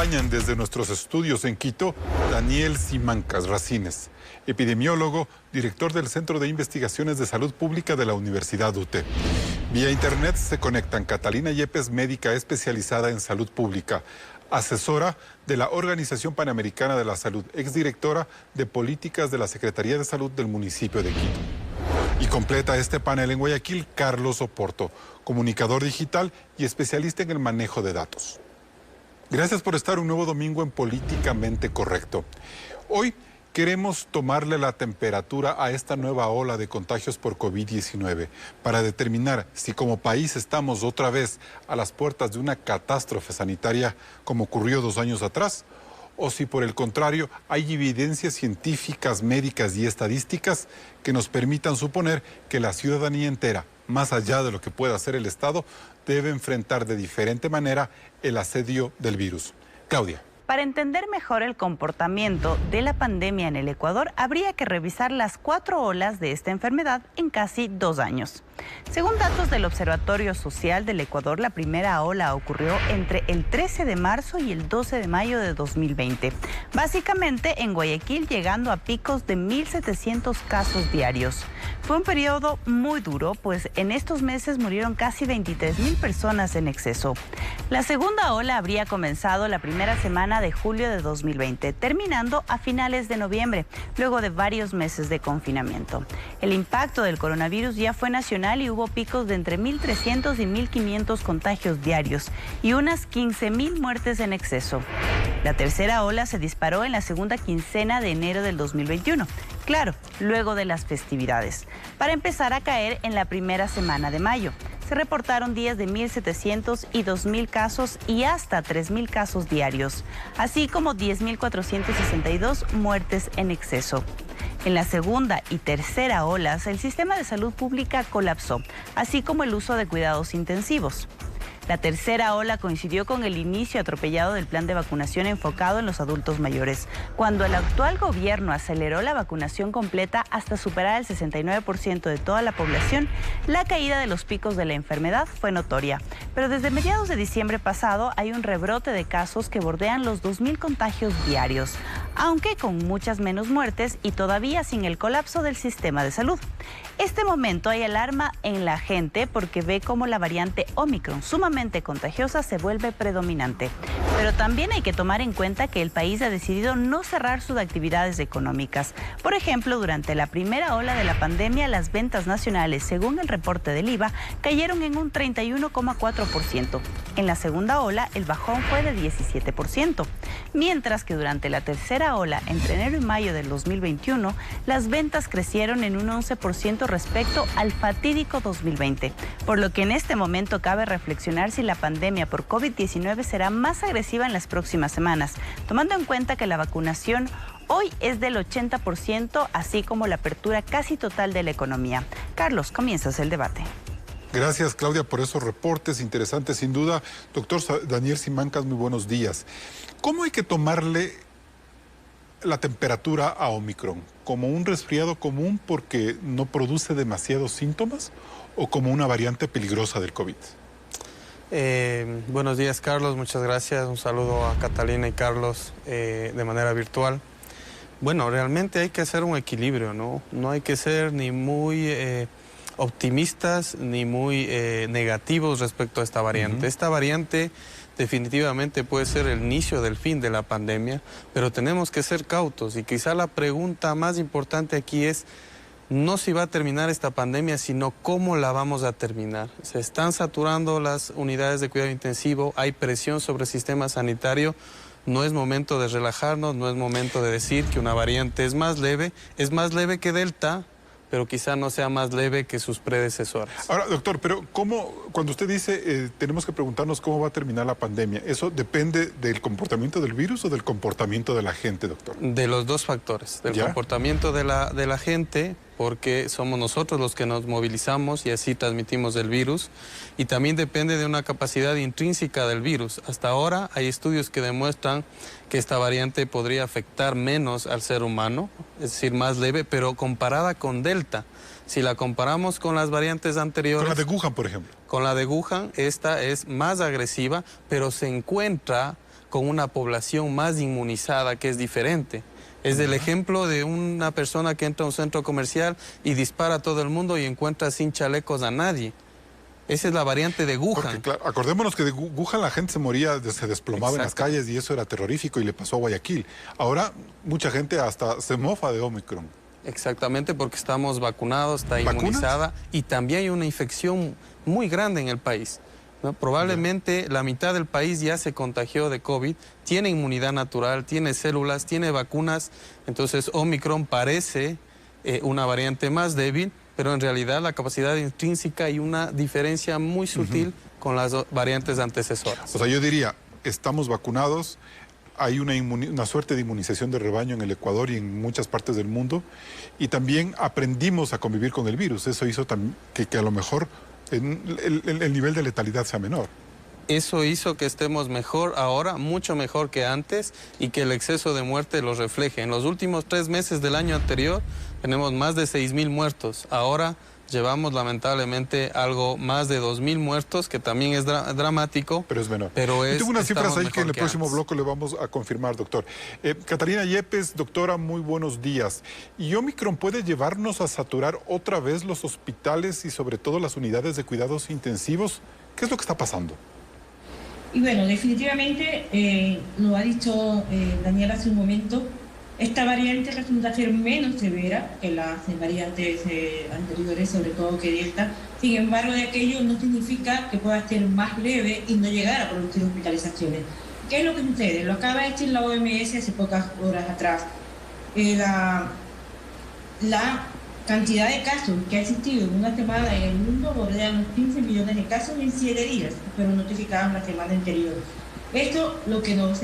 acompañan desde nuestros estudios en Quito Daniel Simancas Racines, epidemiólogo, director del Centro de Investigaciones de Salud Pública de la Universidad UTE. Vía internet se conectan Catalina Yepes, médica especializada en salud pública, asesora de la Organización Panamericana de la Salud, exdirectora de Políticas de la Secretaría de Salud del municipio de Quito. Y completa este panel en Guayaquil Carlos Oporto, comunicador digital y especialista en el manejo de datos. Gracias por estar un nuevo domingo en Políticamente Correcto. Hoy queremos tomarle la temperatura a esta nueva ola de contagios por COVID-19 para determinar si como país estamos otra vez a las puertas de una catástrofe sanitaria como ocurrió 2 años atrás, o si por el contrario hay evidencias científicas, médicas y estadísticas que nos permitan suponer que la ciudadanía entera, más allá de lo que pueda hacer el Estado, debe enfrentar de diferente manera el asedio del virus. Claudia. Para entender mejor el comportamiento de la pandemia en el Ecuador, habría que revisar las 4 olas de esta enfermedad en casi 2 años. Según datos del Observatorio Social del Ecuador, la primera ola ocurrió entre el 13 de marzo y el 12 de mayo de 2020, básicamente en Guayaquil, llegando a picos de 1.700 casos diarios. Fue un periodo muy duro, pues en estos meses murieron casi 23.000 personas en exceso. La segunda ola habría comenzado la primera semana de julio de 2020, terminando a finales de noviembre, luego de varios meses de confinamiento. El impacto del coronavirus ya fue nacional y hubo picos de entre 1.300 y 1.500 contagios diarios y unas 15.000 muertes en exceso. La tercera ola se disparó en la segunda quincena de enero del 2021, claro, luego de las festividades, para empezar a caer en la primera semana de mayo. Se reportaron días de 1.700 y 2.000 casos y hasta 3.000 casos diarios, así como 10.462 muertes en exceso. En la segunda y tercera olas, el sistema de salud pública colapsó, así como el uso de cuidados intensivos. La tercera ola coincidió con el inicio atropellado del plan de vacunación enfocado en los adultos mayores, cuando el actual gobierno aceleró la vacunación completa hasta superar el 69% de toda la población. La caída de los picos de la enfermedad fue notoria, pero desde mediados de diciembre pasado hay un rebrote de casos que bordean los 2.000 contagios diarios, aunque con muchas menos muertes y todavía sin el colapso del sistema de salud. Este momento hay alarma en la gente porque ve cómo la variante Omicron, sumamente contagiosa, se vuelve predominante. Pero también hay que tomar en cuenta que el país ha decidido no cerrar sus actividades económicas. Por ejemplo, durante la primera ola de la pandemia, las ventas nacionales, según el reporte del IVA, cayeron en un 31,4%. En la segunda ola, el bajón fue de 17%. Mientras que durante la tercera ola, entre enero y mayo del 2021, las ventas crecieron en un 11% respecto al fatídico 2020. Por lo que en este momento cabe reflexionar si la pandemia por COVID-19 será más agresiva en las próximas semanas, tomando en cuenta que la vacunación hoy es del 80%, así como la apertura casi total de la economía. Carlos, comienzas el debate. Gracias, Claudia, por esos reportes interesantes, sin duda. Doctor Daniel Simancas, muy buenos días. ¿Cómo hay que tomarle la temperatura a Omicron? ¿Como un resfriado común porque no produce demasiados síntomas o como una variante peligrosa del COVID? Buenos días, Carlos, muchas gracias. Un saludo a Catalina y Carlos de manera virtual. Bueno, realmente hay que hacer un equilibrio, ¿no? No hay que ser ni muy optimistas ni muy negativos respecto a esta variante. Esta variante definitivamente puede ser el inicio del fin de la pandemia, pero tenemos que ser cautos y quizá la pregunta más importante aquí es no si va a terminar esta pandemia, sino cómo la vamos a terminar. Se están saturando las unidades de cuidado intensivo, hay presión sobre el sistema sanitario. No es momento de relajarnos, no es momento de decir que una variante es más leve que Delta, pero quizá no sea más leve que sus predecesores. Ahora, doctor, pero ¿cómo, cuando usted dice tenemos que preguntarnos cómo va a terminar la pandemia, eso depende del comportamiento del virus o del comportamiento de la gente, doctor? De los dos factores, del comportamiento de la gente, porque somos nosotros los que nos movilizamos y así transmitimos el virus, y también depende de una capacidad intrínseca del virus. Hasta ahora hay estudios que demuestran que esta variante podría afectar menos al ser humano, es decir, más leve, pero comparada con Delta, si la comparamos con las variantes anteriores... Con la de Wuhan, por ejemplo. Con la de Wuhan, esta es más agresiva, pero se encuentra con una población más inmunizada, que es diferente. Es el ejemplo de una persona que entra a un centro comercial y dispara a todo el mundo y encuentra sin chalecos a nadie. Esa es la variante de Wuhan. Porque, claro, acordémonos que de Wuhan la gente se moría, se desplomaba en las calles y eso era terrorífico y le pasó a Guayaquil. Ahora mucha gente hasta se mofa de Omicron. Exactamente, porque estamos vacunados, está inmunizada y también hay una infección muy grande en el país, ¿no? Probablemente la mitad del país ya se contagió de COVID, tiene inmunidad natural, tiene células, tiene vacunas, entonces Omicron parece una variante más débil, pero en realidad la capacidad intrínseca hay una diferencia muy sutil con las variantes antecesoras. O sea, yo diría, estamos vacunados, hay una suerte de inmunización de rebaño en el Ecuador y en muchas partes del mundo, y también aprendimos a convivir con el virus. Eso hizo que a lo mejor el nivel de letalidad sea menor. Eso hizo que estemos mejor ahora, mucho mejor que antes, y que el exceso de muerte lo refleje. En los últimos 3 meses del año anterior tenemos más de 6.000 muertos. Ahora llevamos lamentablemente algo más de 2.000 muertos, que también es dramático. Pero es menor. Yo tengo unas cifras ahí que en el próximo bloque le vamos a confirmar, doctor. Catalina Yepes, doctora, muy buenos días. ¿Y Omicron puede llevarnos a saturar otra vez los hospitales y sobre todo las unidades de cuidados intensivos? ¿Qué es lo que está pasando? Y bueno, definitivamente, lo ha dicho Daniel hace un momento, esta variante resulta ser menos severa que las variantes anteriores, sobre todo que Delta. Sin embargo, de aquello no significa que pueda ser más leve y no llegar a producir hospitalizaciones. ¿Qué es lo que sucede? Lo acaba de decir la OMS hace pocas horas atrás. La cantidad de casos que ha existido en una semana en el mundo bordea los 15 millones de casos en 7 días, pero notificados la semana anterior. Esto lo que nos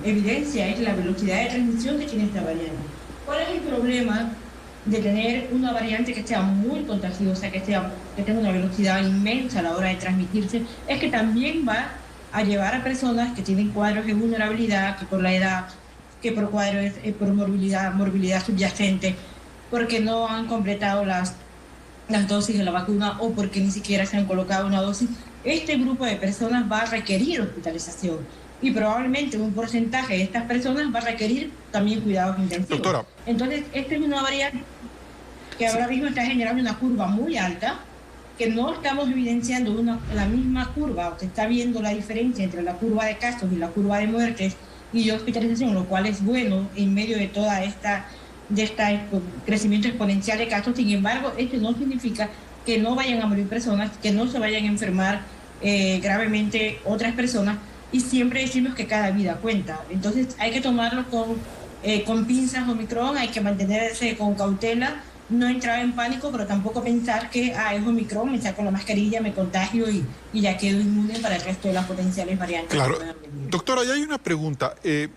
evidencia es la velocidad de transmisión que tiene esta variante. ¿Cuál es el problema de tener una variante que sea muy contagiosa, que tenga una velocidad inmensa a la hora de transmitirse? Es que también va a llevar a personas que tienen cuadros de vulnerabilidad, que por la edad, que por cuadros, por morbilidad subyacente, porque no han completado las dosis de la vacuna o porque ni siquiera se han colocado una dosis. Este grupo de personas va a requerir hospitalización y probablemente un porcentaje de estas personas va a requerir también cuidados intensivos. Doctora. Entonces, esta es una variante que ahora mismo está generando una curva muy alta, que no estamos evidenciando la misma curva, o se está viendo la diferencia entre la curva de casos y la curva de muertes y de hospitalización, lo cual es bueno en medio de toda este crecimiento exponencial de casos. Sin embargo, esto no significa que no vayan a morir personas, que no se vayan a enfermar gravemente otras personas, y siempre decimos que cada vida cuenta. Entonces hay que tomarlo con pinzas Omicron, hay que mantenerse con cautela, no entrar en pánico, pero tampoco pensar que es Omicron, me saco la mascarilla, me contagio y ya quedo inmune para el resto de las potenciales variantes. Claro. Doctora, ya hay una pregunta.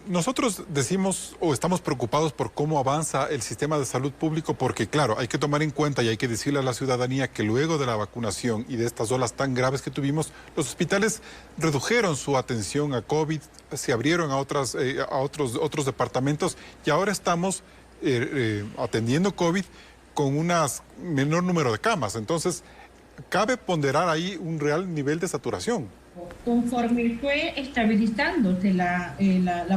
Nosotros decimos o estamos preocupados por cómo avanza el sistema de salud público porque, claro, hay que tomar en cuenta y hay que decirle a la ciudadanía que luego de la vacunación y de estas olas tan graves que tuvimos, los hospitales redujeron su atención a COVID, se abrieron a otros departamentos y ahora estamos atendiendo COVID con un menor número de camas. Entonces, cabe ponderar ahí un real nivel de saturación. Conforme fue estabilizándose la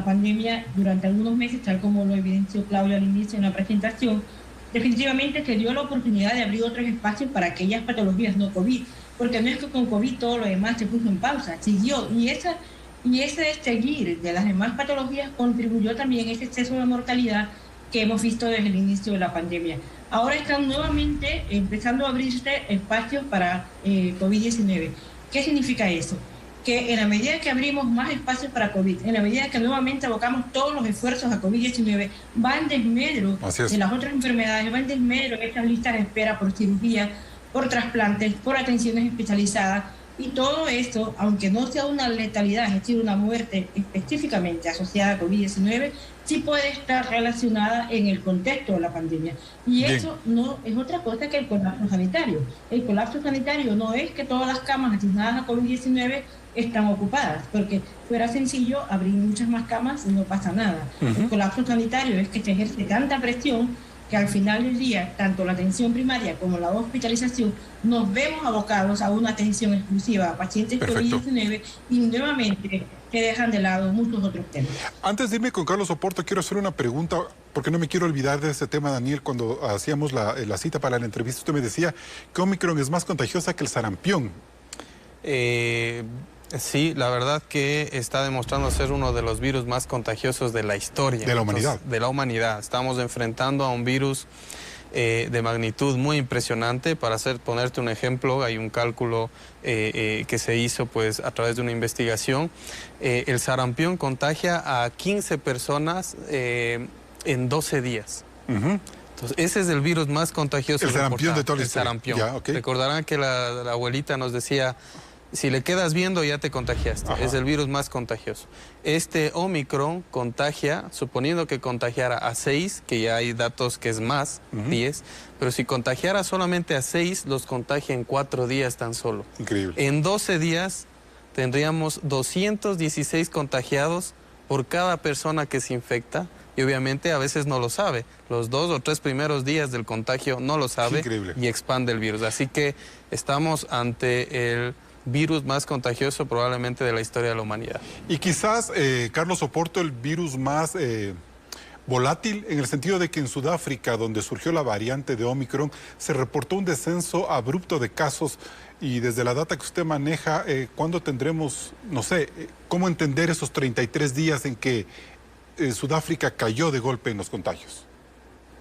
pandemia durante algunos meses, tal como lo evidenció Claudia al inicio en la presentación, definitivamente se dio la oportunidad de abrir otros espacios para aquellas patologías no COVID, porque no es que con COVID todo lo demás se puso en pausa, siguió, y ese seguir de las demás patologías contribuyó también a ese exceso de mortalidad que hemos visto desde el inicio de la pandemia. Ahora están nuevamente empezando a abrirse espacios para COVID-19. ¿Qué significa eso? Que en la medida que abrimos más espacios para COVID, en la medida que nuevamente abocamos todos los esfuerzos a COVID-19, va en desmedro de las otras enfermedades, va en desmedro de estas listas de espera por cirugía, por trasplantes, por atenciones especializadas. Y todo esto, aunque no sea una letalidad, es decir, una muerte específicamente asociada a COVID-19, sí puede estar relacionada en el contexto de la pandemia. Y bien, eso no es otra cosa que el colapso sanitario. El colapso sanitario no es que todas las camas asignadas a COVID-19 están ocupadas, porque fuera sencillo abrir muchas más camas y no pasa nada. El colapso sanitario es que se ejerce tanta presión que al final del día, tanto la atención primaria como la hospitalización, nos vemos abocados a una atención exclusiva a pacientes COVID-19 y nuevamente se dejan de lado muchos otros temas. Antes de irme con Carlos Oporto, quiero hacer una pregunta, porque no me quiero olvidar de este tema, Daniel. Cuando hacíamos la cita para la entrevista, usted me decía que Omicron es más contagiosa que el sarampión. Sí, la verdad que está demostrando ser uno de los virus más contagiosos de la historia. De la humanidad. Entonces, de la humanidad. Estamos enfrentando a un virus de magnitud muy impresionante. Para ponerte un ejemplo, hay un cálculo que se hizo pues, a través de una investigación. El sarampión contagia a 15 personas en 12 días. Entonces, ese es el virus más contagioso. El sarampión de toda la historia. El sarampión. Ya, okay. Recordarán que la abuelita nos decía, si le quedas viendo ya te contagiaste. Ajá. Es el virus más contagioso. Este Omicron contagia, suponiendo que contagiara a 6, que ya hay datos que es más, 10, pero si contagiara solamente a 6, los contagia en 4 días tan solo. Increíble. En 12 días tendríamos 216 contagiados por cada persona que se infecta. Y obviamente a veces no lo sabe. Los 2 o 3 primeros días del contagio no lo sabe y expande el virus. Así que estamos ante el virus más contagioso probablemente de la historia de la humanidad. Y quizás, Carlos Oporto, el virus más volátil, en el sentido de que en Sudáfrica, donde surgió la variante de Omicron, se reportó un descenso abrupto de casos. Y desde la data que usted maneja, ¿cuándo tendremos, no sé, cómo entender esos 33 días en que Sudáfrica cayó de golpe en los contagios?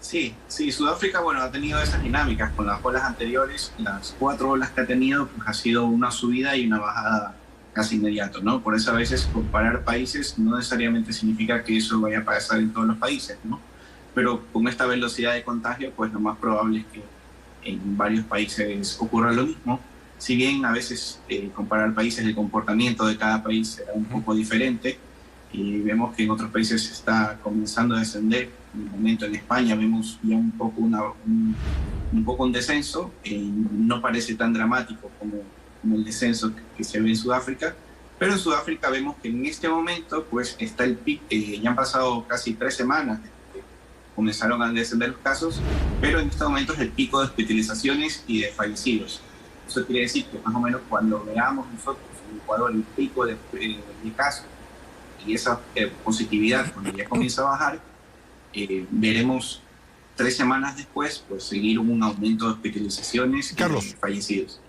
Sí, Sudáfrica, bueno, ha tenido esas dinámicas con las olas anteriores. Las 4 olas que ha tenido, pues ha sido una subida y una bajada casi inmediato, ¿no? Por eso a veces comparar países no necesariamente significa que eso vaya a pasar en todos los países, ¿no? Pero con esta velocidad de contagio, pues lo más probable es que en varios países ocurra lo mismo. Si bien a veces comparar países, el comportamiento de cada país será un poco diferente, y vemos que en otros países está comenzando a descender. En el momento en España vemos ya un poco un descenso, no parece tan dramático como el descenso que se ve en Sudáfrica, pero en Sudáfrica vemos que en este momento pues está el pico, ya han pasado casi 3 semanas desde que comenzaron a descender los casos, pero en este momento es el pico de hospitalizaciones y de fallecidos. Eso quiere decir que más o menos cuando veamos nosotros en Ecuador el pico de casos y esa positividad cuando ya comienza a bajar, veremos 3 semanas después pues seguir un aumento de hospitalizaciones y fallecidos.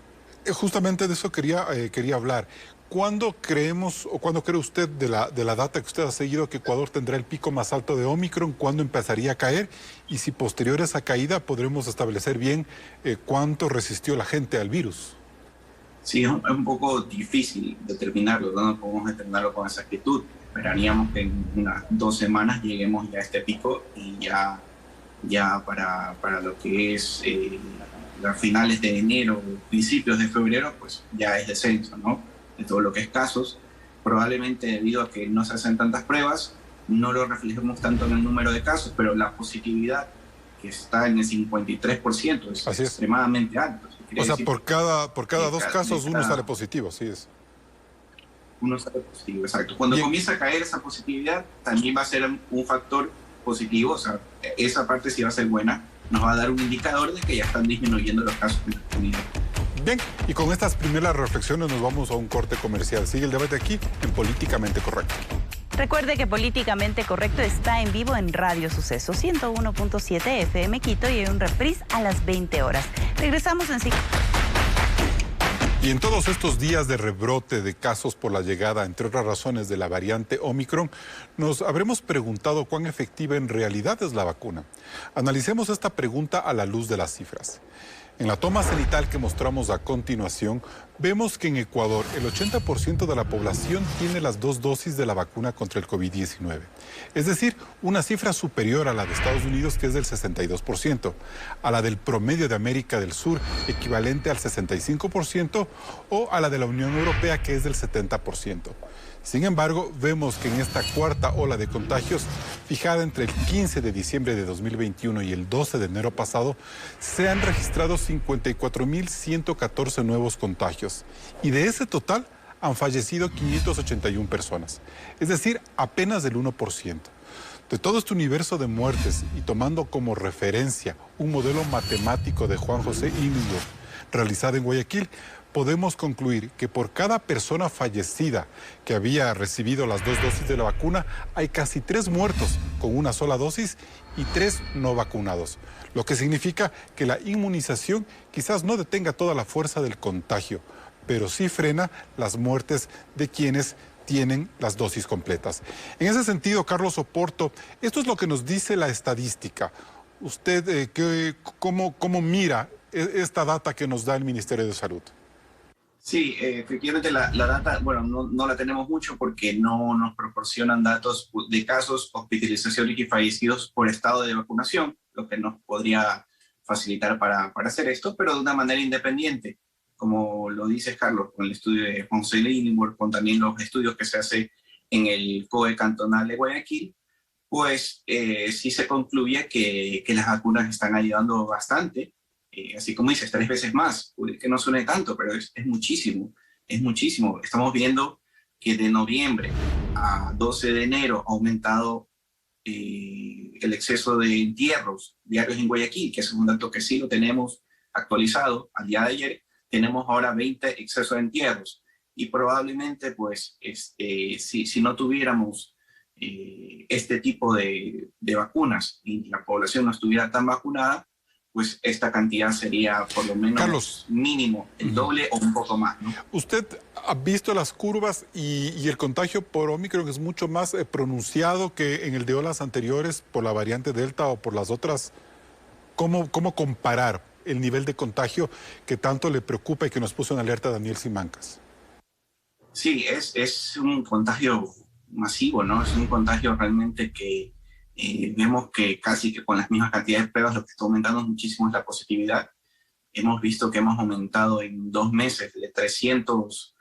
Justamente de eso quería hablar. ¿Cuándo creemos o cuándo cree usted de la data que usted ha seguido que Ecuador tendrá el pico más alto de Omicron? ¿Cuándo empezaría a caer? Y si posterior a esa caída podremos establecer bien cuánto resistió la gente al virus. Sí, es un poco difícil determinarlo, no podemos determinarlo con exactitud. Esperaríamos que en unas 2 semanas lleguemos ya a este pico y ya para lo que es las finales de enero, principios de febrero, pues ya es descenso, ¿no? De todo lo que es casos. Probablemente debido a que no se hacen tantas pruebas, no lo reflejemos tanto en el número de casos, pero la positividad que está en el 53% es extremadamente alto. O sea, por cada 2 casos uno sale positivo, así es. Uno sale positivo, exacto. Cuando comienza a caer esa positividad, también va a ser un factor positivo, o sea, esa parte sí va a ser buena, nos va a dar un indicador de que ya están disminuyendo los casos en la comunidad. Bien, y con estas primeras reflexiones nos vamos a un corte comercial. Sigue el debate aquí en Políticamente Correcto. Recuerde que Políticamente Correcto está en vivo en Radio Suceso 101.7 FM Quito y hay un reprise a las 20 horas. Regresamos en Y en todos estos días de rebrote de casos por la llegada, entre otras razones, de la variante Omicron, nos habremos preguntado cuán efectiva en realidad es la vacuna. Analicemos esta pregunta a la luz de las cifras. En la toma cenital que mostramos a continuación, vemos que en Ecuador el 80% de la población tiene las 2 dosis de la vacuna contra el COVID-19. Es decir, una cifra superior a la de Estados Unidos, que es del 62%, a la del promedio de América del Sur, equivalente al 65%, o a la de la Unión Europea, que es del 70%. Sin embargo, vemos que en esta cuarta ola de contagios, fijada entre el 15 de diciembre de 2021 y el 12 de enero pasado, se han registrado 54.114 nuevos contagios. Y de ese total han fallecido 581 personas, es decir, apenas del 1%. De todo este universo de muertes y tomando como referencia un modelo matemático de Juan José Íñigo realizado en Guayaquil, podemos concluir que por cada persona fallecida que había recibido las 2 dosis de la vacuna, hay casi 3 muertos con una sola dosis y 3 no vacunados. Lo que significa que la inmunización quizás no detenga toda la fuerza del contagio, pero sí frena las muertes de quienes tienen las dosis completas. En ese sentido, Carlos Oporto, esto es lo que nos dice la estadística. ¿Usted cómo mira esta data que nos da el Ministerio de Salud? Sí, efectivamente la data, bueno, no la tenemos mucho porque no nos proporcionan datos de casos, hospitalizaciones y fallecidos por estado de vacunación, lo que nos podría facilitar para hacer esto, pero de una manera independiente, como lo dice Carlos, con el estudio de Juan José Íñigo, con también los estudios que se hace en el COE cantonal de Guayaquil, pues sí se concluye que las vacunas están ayudando bastante. Así como dices, 3 veces más, puede que no suene tanto, pero es muchísimo, es muchísimo. Estamos viendo que de noviembre a 12 de enero ha aumentado el exceso de entierros diarios en Guayaquil, que es un dato que sí lo tenemos actualizado al día de ayer. Tenemos ahora 20 excesos de entierros y probablemente, pues, si no tuviéramos este tipo de vacunas y la población no estuviera tan vacunada, pues esta cantidad sería por lo menos, Carlos, mínimo el doble o un poco más, ¿no? Usted ha visto las curvas y el contagio por Omicron es mucho más pronunciado que en el de olas anteriores por la variante Delta o por las otras. ¿Cómo comparar el nivel de contagio que tanto le preocupa y que nos puso en alerta Daniel Simancas? Sí, es un contagio masivo, ¿no? Es un contagio realmente que vemos que casi que con las mismas cantidades de pruebas lo que está aumentando muchísimo es la positividad. Hemos visto que hemos aumentado en 2 meses de 300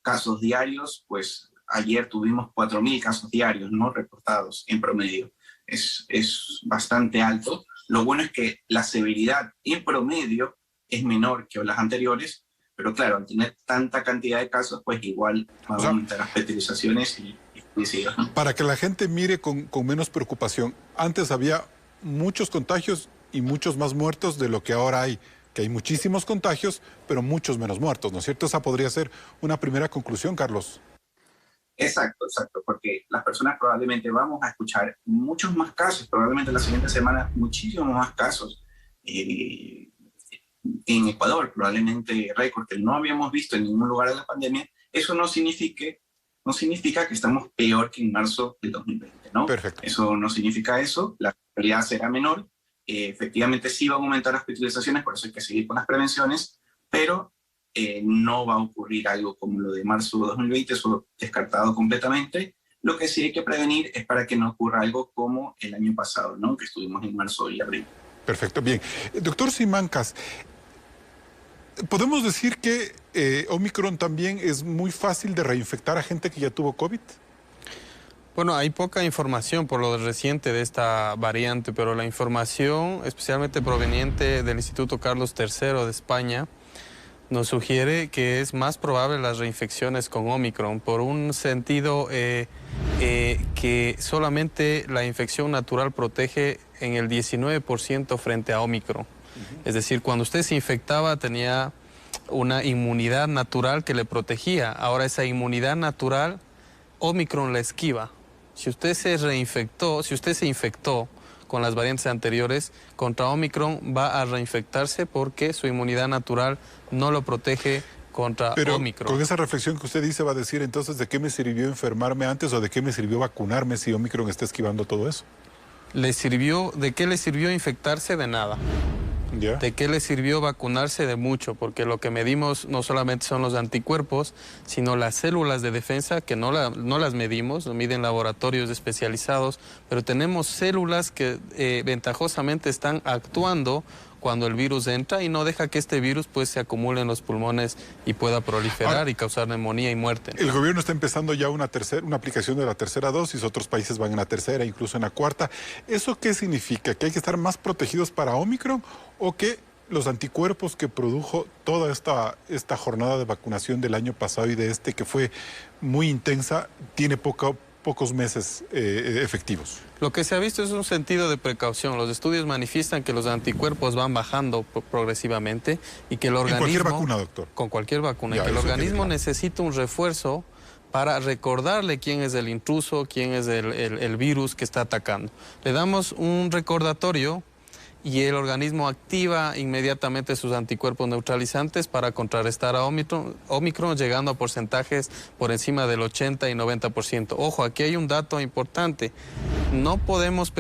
casos diarios, pues ayer tuvimos 4.000 casos diarios, ¿no?, reportados en promedio. Es bastante alto. Lo bueno es que la severidad en promedio es menor que las anteriores, pero claro, al tener tanta cantidad de casos, pues igual va a aumentar las hospitalizaciones y para que la gente mire con menos preocupación. Antes había muchos contagios y muchos más muertos de lo que ahora hay, que hay muchísimos contagios, pero muchos menos muertos, ¿no es cierto? Esa podría ser una primera conclusión, Carlos. Exacto, porque las personas probablemente vamos a escuchar muchos más casos, probablemente la siguiente semana muchísimos más casos en Ecuador, probablemente récord que no habíamos visto en ningún lugar de la pandemia. Eso no significa que estamos peor que en marzo del 2020, ¿no? Perfecto. Eso no significa eso, la realidad será menor. Efectivamente sí van a aumentar las hospitalizaciones, por eso hay que seguir con las prevenciones, pero no va a ocurrir algo como lo de marzo de 2020, eso descartado completamente. Lo que sí hay que prevenir es para que no ocurra algo como el año pasado, ¿no?, que estuvimos en marzo y abril. Perfecto, bien. Doctor Simancas, ¿podemos decir que Omicron también es muy fácil de reinfectar a gente que ya tuvo COVID? Bueno, hay poca información por lo reciente de esta variante, pero la información, especialmente proveniente del Instituto Carlos III de España, nos sugiere que es más probable las reinfecciones con Omicron, por un sentido que solamente la infección natural protege en el 19% frente a Omicron. Es decir, cuando usted se infectaba tenía una inmunidad natural que le protegía. Ahora esa inmunidad natural, Omicron la esquiva. Si usted se infectó con las variantes anteriores, contra Omicron va a reinfectarse porque su inmunidad natural no lo protege contra Omicron. Con esa reflexión que usted dice, va a decir entonces, ¿de qué me sirvió enfermarme antes o de qué me sirvió vacunarme si Omicron está esquivando todo eso? ¿De qué le sirvió infectarse? De nada. ¿Ya? ¿De qué le sirvió vacunarse? De mucho, porque lo que medimos no solamente son los anticuerpos, sino las células de defensa, que no las medimos, lo miden laboratorios especializados, pero tenemos células que ventajosamente están actuando cuando el virus entra y no deja que este virus pues se acumule en los pulmones y pueda proliferar y causar neumonía y muerte. El gobierno está empezando ya una aplicación de la tercera dosis, otros países van en la tercera, incluso en la cuarta. ¿Eso qué significa? ¿Que hay que estar más protegidos para Omicron o que los anticuerpos que produjo toda esta jornada de vacunación del año pasado y de que fue muy intensa, tiene poca pocos meses efectivos? Lo que se ha visto es un sentido de precaución. Los estudios manifiestan que los anticuerpos van bajando progresivamente y que el organismo... ¿Con cualquier vacuna, doctor? Con cualquier vacuna. Ya, y que el organismo claro. necesita un refuerzo para recordarle quién es el intruso, quién es el virus que está atacando. Le damos un recordatorio y el organismo activa inmediatamente sus anticuerpos neutralizantes para contrarrestar a Omicron, llegando a porcentajes por encima del 80 y 90%. Ojo, aquí hay un dato importante. No podemos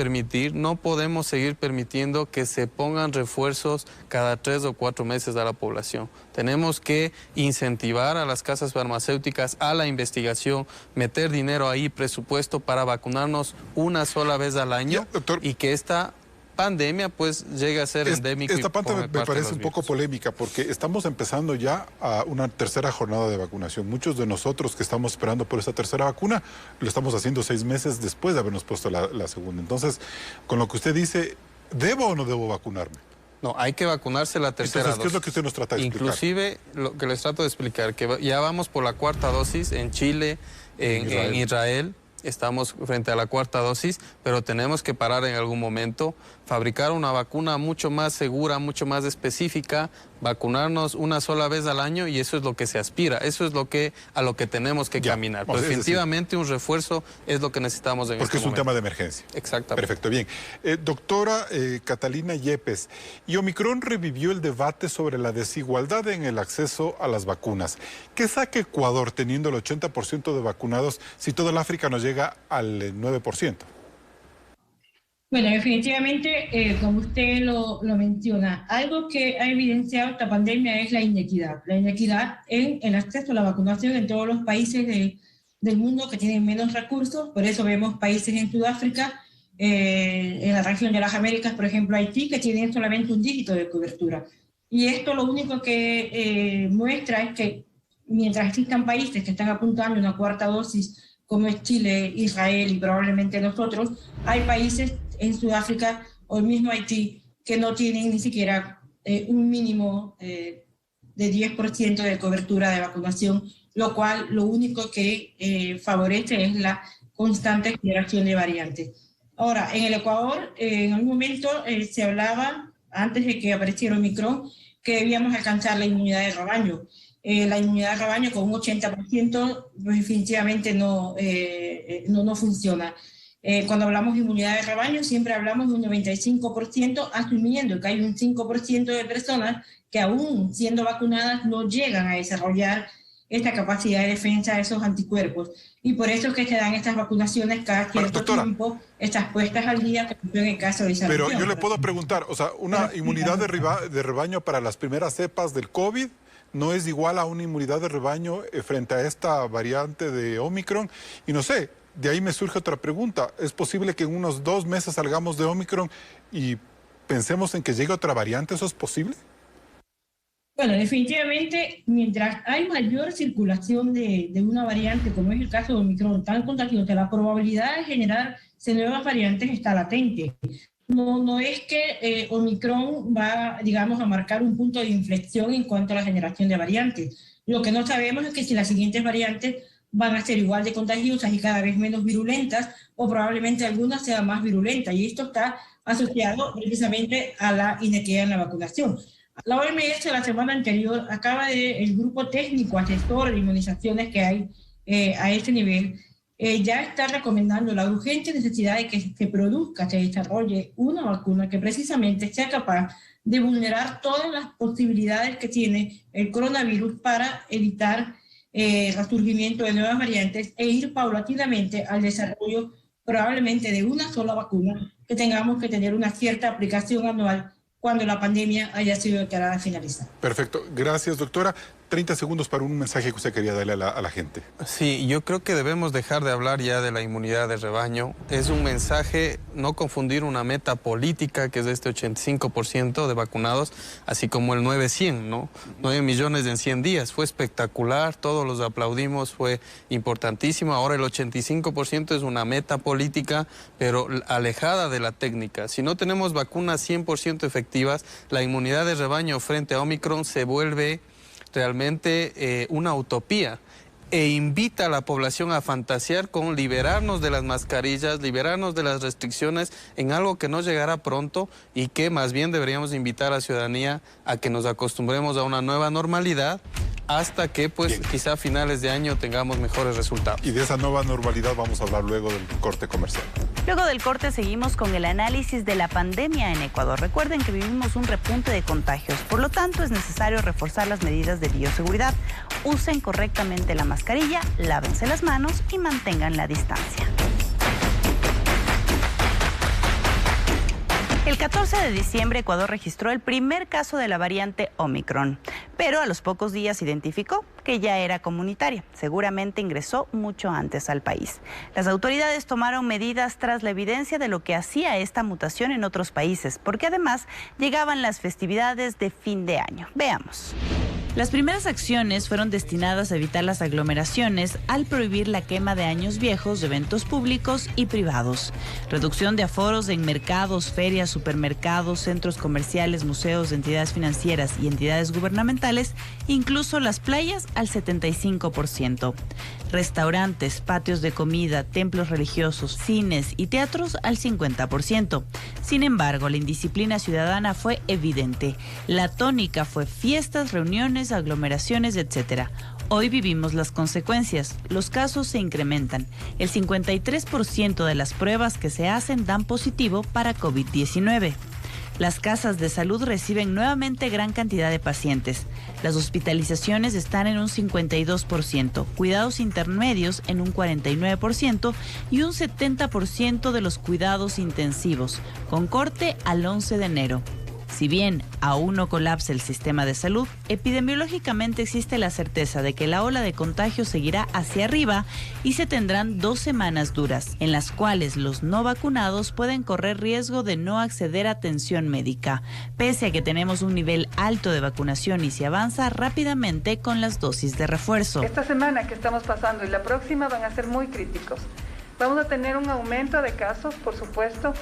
seguir permitiendo que se pongan refuerzos cada 3 o 4 meses a la población. Tenemos que incentivar a las casas farmacéuticas a la investigación, meter dinero ahí, presupuesto para vacunarnos una sola vez al año, Ya, doctor. y que esta pandemia pues llega a ser endémica. Esta parte me parece un poco polémica porque estamos empezando ya a una tercera jornada de vacunación. Muchos de nosotros que estamos esperando por esta tercera vacuna lo estamos haciendo 6 meses después de habernos puesto la segunda. Entonces, con lo que usted dice, ¿debo o no debo vacunarme? No, hay que vacunarse la tercera Entonces, ¿qué es dosis. lo que usted nos trata de explicar? Inclusive, lo que les trato de explicar, que ya vamos por la 4ª dosis en Chile, en Israel. Estamos frente a la 4ª dosis, pero tenemos que parar en algún momento, fabricar una vacuna mucho más segura, mucho más específica, vacunarnos una sola vez al año, y eso es lo que se aspira, eso es a lo que tenemos que caminar. Pero definitivamente un refuerzo es lo que necesitamos en este momento. Porque es un tema de emergencia. Exactamente. Perfecto, bien. Doctora Catalina Yepes, y Omicron revivió el debate sobre la desigualdad en el acceso a las vacunas. ¿Qué saca Ecuador teniendo el 80% de vacunados si toda el África nos llega al 9%? Bueno, definitivamente, como usted lo menciona, algo que ha evidenciado esta pandemia es la inequidad en el acceso a la vacunación en todos los países del mundo que tienen menos recursos. Por eso vemos países en Sudáfrica, en la región de las Américas, por ejemplo Haití, que tienen solamente un dígito de cobertura. Y esto lo único que muestra es que mientras existan países que están apuntando a una 4ª dosis, como es Chile, Israel y probablemente nosotros, hay países en Sudáfrica o el mismo Haití que no tienen ni siquiera un mínimo de 10% de cobertura de vacunación, lo cual lo único que favorece es la constante generación de variantes. Ahora, en el Ecuador, en algún momento se hablaba, antes de que apareciera Omicron, que debíamos alcanzar la inmunidad de rebaño. La inmunidad de rebaño con un 80% pues definitivamente no funciona. Cuando hablamos de inmunidad de rebaño siempre hablamos de un 95%, asumiendo que hay un 5% de personas que aún siendo vacunadas no llegan a desarrollar esta capacidad de defensa de esos anticuerpos. Y por eso es que se dan estas vacunaciones cada cierto tiempo, estas puestas al día, como en el caso de Isabel. Pero yo le puedo preguntar, o sea, una inmunidad de rebaño para las primeras cepas del COVID no es igual a una inmunidad de rebaño frente a esta variante de Omicron. Y no sé, de ahí me surge otra pregunta. ¿Es posible que en unos 2 meses salgamos de Omicron y pensemos en que llegue otra variante? ¿Eso es posible? Bueno, definitivamente, mientras hay mayor circulación de una variante, como es el caso de Omicron, tan contagiosa, la probabilidad de generarse nuevas variantes está latente. No es que Omicron va, digamos, a marcar un punto de inflexión en cuanto a la generación de variantes. Lo que no sabemos es que si las siguientes variantes van a ser igual de contagiosas y cada vez menos virulentas, o probablemente algunas sean más virulentas, y esto está asociado precisamente a la inequidad en la vacunación. La OMS la semana anterior el grupo técnico asesor de inmunizaciones que hay a este nivel, ya está recomendando la urgente necesidad de que se desarrolle una vacuna que precisamente sea capaz de vulnerar todas las posibilidades que tiene el coronavirus para evitar el resurgimiento de nuevas variantes e ir paulatinamente al desarrollo probablemente de una sola vacuna, que tengamos que tener una cierta aplicación anual cuando la pandemia haya sido declarada finalizada. Perfecto. Gracias, doctora. 30 segundos para un mensaje que usted quería darle a la gente. Sí, yo creo que debemos dejar de hablar ya de la inmunidad de rebaño. Es un mensaje, no confundir una meta política, que es de este 85% de vacunados, así como el 9-100, ¿no? 9 millones en 100 días. Fue espectacular, todos los aplaudimos, fue importantísimo. Ahora el 85% es una meta política, pero alejada de la técnica. Si no tenemos vacunas 100% efectivas, la inmunidad de rebaño frente a Omicron se vuelve realmente una utopía. e invita a la población a fantasear con liberarnos de las mascarillas, liberarnos de las restricciones en algo que no llegará pronto y que más bien deberíamos invitar a la ciudadanía a que nos acostumbremos a una nueva normalidad hasta que pues quizá a finales de año tengamos mejores resultados. Y de esa nueva normalidad vamos a hablar luego del corte comercial. Luego del corte seguimos con el análisis de la pandemia en Ecuador. Recuerden que vivimos un repunte de contagios, por lo tanto es necesario reforzar las medidas de bioseguridad. Usen correctamente la mascarilla, lávense las manos y mantengan la distancia. El 14 de diciembre, Ecuador registró el primer caso de la variante Omicron, pero a los pocos días identificó que ya era comunitaria. Seguramente ingresó mucho antes al país. Las autoridades tomaron medidas tras la evidencia de lo que hacía esta mutación en otros países, porque además llegaban las festividades de fin de año. Veamos. Las primeras acciones fueron destinadas a evitar las aglomeraciones al prohibir la quema de años viejos de eventos públicos y privados. Reducción de aforos en mercados, ferias, supermercados, centros comerciales, museos, entidades financieras y entidades gubernamentales, incluso las playas al 75%. Restaurantes, patios de comida, templos religiosos, cines y teatros al 50%. Sin embargo, la indisciplina ciudadana fue evidente. La tónica fue fiestas, reuniones, aglomeraciones, etc. Hoy vivimos las consecuencias. Los casos se incrementan. El 53% de las pruebas que se hacen dan positivo para COVID-19. Las casas de salud reciben nuevamente gran cantidad de pacientes. Las hospitalizaciones están en un 52%, cuidados intermedios en un 49% y un 70% de los cuidados intensivos, con corte al 11 de enero. Si bien aún no colapsa el sistema de salud, epidemiológicamente existe la certeza de que la ola de contagio seguirá hacia arriba y se tendrán 2 semanas duras, en las cuales los no vacunados pueden correr riesgo de no acceder a atención médica, pese a que tenemos un nivel alto de vacunación y se avanza rápidamente con las dosis de refuerzo. Esta semana que estamos pasando y la próxima van a ser muy críticos. Vamos a tener un aumento de casos, por supuesto.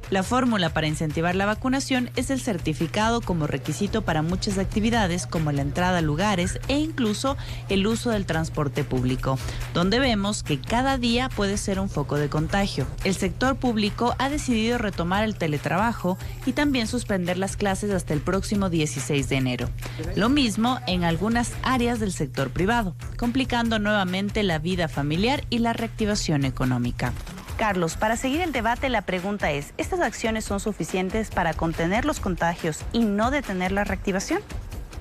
La fórmula para incentivar la vacunación es el certificado como requisito para muchas actividades como la entrada a lugares e incluso el uso del transporte público, donde vemos que cada día puede ser un foco de contagio. El sector público ha decidido retomar el teletrabajo y también suspender las clases hasta el próximo 16 de enero. Lo mismo en algunas áreas del sector privado, complicando nuevamente la vida familiar y la reactivación económica. Carlos, para seguir el debate, la pregunta es, ¿estas acciones son suficientes para contener los contagios y no detener la reactivación?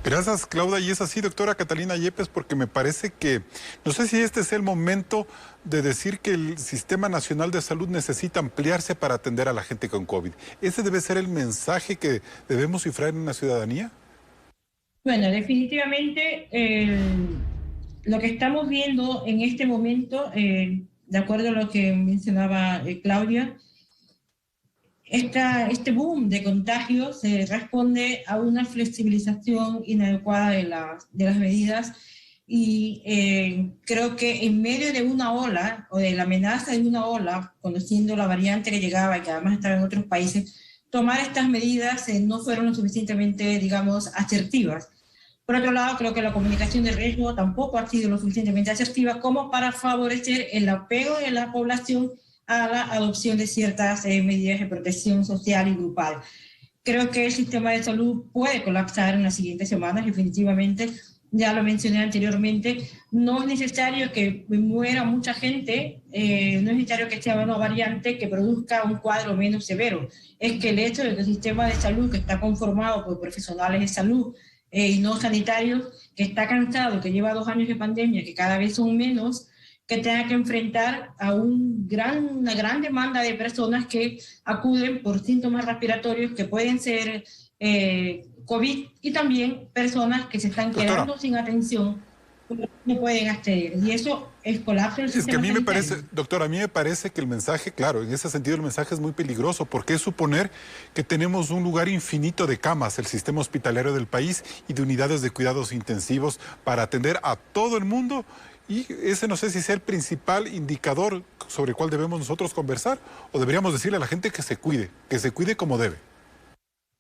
Gracias, Claudia. Y es así, doctora Catalina Yepes, porque me parece que, no sé si este es el momento de decir que el Sistema Nacional de Salud necesita ampliarse para atender a la gente con COVID. ¿Ese debe ser el mensaje que debemos cifrar en la ciudadanía? Bueno, definitivamente lo que estamos viendo en este momento... de acuerdo a lo que mencionaba Claudia, este boom de contagios responde a una flexibilización inadecuada de las medidas y creo que en medio de una ola o de la amenaza de una ola, conociendo la variante que llegaba y que además estaba en otros países, tomar estas medidas no fueron lo suficientemente, digamos, asertivas. Por otro lado, creo que la comunicación de riesgo tampoco ha sido lo suficientemente asertiva como para favorecer el apego de la población a la adopción de ciertas medidas de protección social y grupal. Creo que el sistema de salud puede colapsar en las siguientes semanas, definitivamente. Ya lo mencioné anteriormente, no es necesario que muera mucha gente, no es necesario que sea una variante que produzca un cuadro menos severo. Es que el hecho de que el sistema de salud, que está conformado por profesionales de salud, y no sanitarios, que está cansado, que lleva 2 años de pandemia, que cada vez son menos, que tenga que enfrentar a una gran demanda de personas que acuden por síntomas respiratorios que pueden ser COVID y también personas que se están quedando sin atención porque no pueden acceder. Y eso es colapso del sistema sanitario. Es que a mí me parece, doctora, a mí me parece que el mensaje, claro, en ese sentido el mensaje es muy peligroso, porque es suponer que tenemos un lugar infinito de camas, el sistema hospitalario del país, y de unidades de cuidados intensivos para atender a todo el mundo. Y ese no sé si sea el principal indicador sobre el cual debemos nosotros conversar, o deberíamos decirle a la gente que se cuide como debe.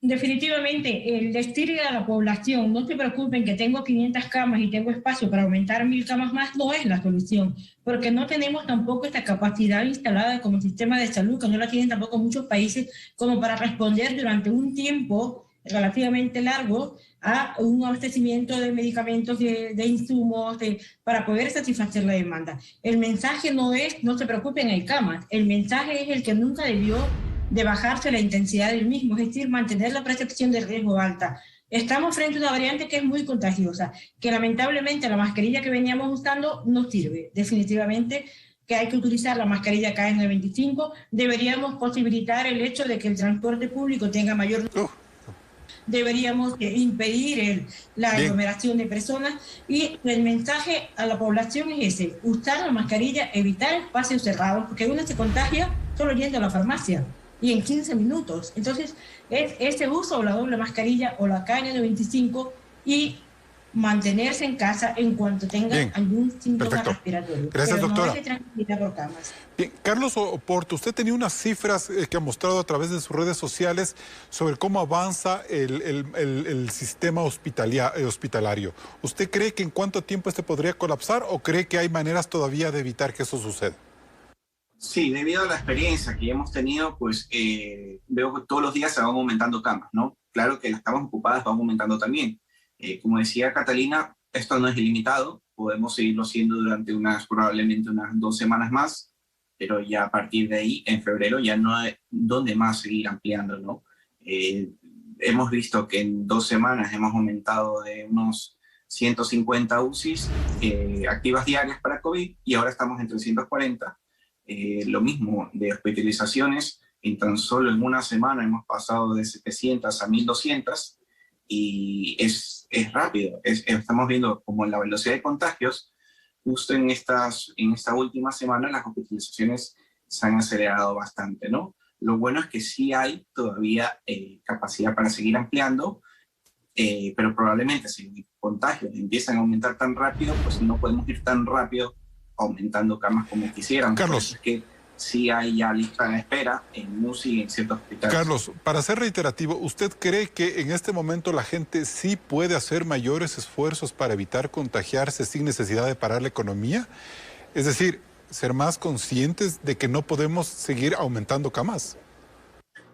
Definitivamente, el decirle a la población, no se preocupen que tengo 500 camas y tengo espacio para aumentar 1000 camas más, no es la solución, porque no tenemos tampoco esta capacidad instalada como sistema de salud, que no la tienen tampoco muchos países, como para responder durante un tiempo relativamente largo a un abastecimiento de medicamentos, de insumos, para poder satisfacer la demanda. El mensaje no es, no se preocupen, hay camas. El mensaje es el que nunca debió de bajarse la intensidad del mismo, es decir, mantener la percepción de riesgo alta. Estamos frente a una variante que es muy contagiosa, que lamentablemente la mascarilla que veníamos usando no sirve. Definitivamente que hay que utilizar la mascarilla KN95, deberíamos posibilitar el hecho de que el transporte público tenga mayor... Deberíamos impedir la aglomeración de personas, y el mensaje a la población es ese: usar la mascarilla, evitar espacios cerrados, porque uno se contagia solo yendo a la farmacia y en 15 minutos. Entonces, es ese uso o la doble mascarilla o la KN95 y mantenerse en casa en cuanto tenga algún síntoma respiratorio. Gracias, pero doctora. No hay que tranquilizar por camas. Bien, Carlos Oporto, usted tenía unas cifras que ha mostrado a través de sus redes sociales sobre cómo avanza el sistema hospitalario. ¿Usted cree que en cuánto tiempo este podría colapsar o cree que hay maneras todavía de evitar que eso suceda? Sí, debido a la experiencia que hemos tenido, pues veo que todos los días se van aumentando camas, ¿no? Claro que las camas ocupadas van aumentando también. Como decía Catalina, esto no es ilimitado, podemos seguirlo siendo durante probablemente unas 2 semanas más, pero ya a partir de ahí, en febrero, ya no hay dónde más seguir ampliando, ¿no? Hemos visto que en 2 semanas hemos aumentado de unos 150 UCIs activas diarias para COVID y ahora estamos en 340. Lo mismo de hospitalizaciones, tan solo en una semana hemos pasado de 700 a 1200 y es rápido. Estamos viendo como la velocidad de contagios, justo en esta última semana las hospitalizaciones se han acelerado bastante, ¿no? Lo bueno es que sí hay todavía capacidad para seguir ampliando, pero probablemente si los contagios empiezan a aumentar tan rápido, pues no podemos ir tan rápido aumentando camas como quisiéramos. Carlos, que sí hay ya lista de espera en UCI y en ciertos hospitales. Carlos, para ser reiterativo, ¿usted cree que en este momento la gente sí puede hacer mayores esfuerzos para evitar contagiarse sin necesidad de parar la economía? Es decir, ser más conscientes de que no podemos seguir aumentando camas.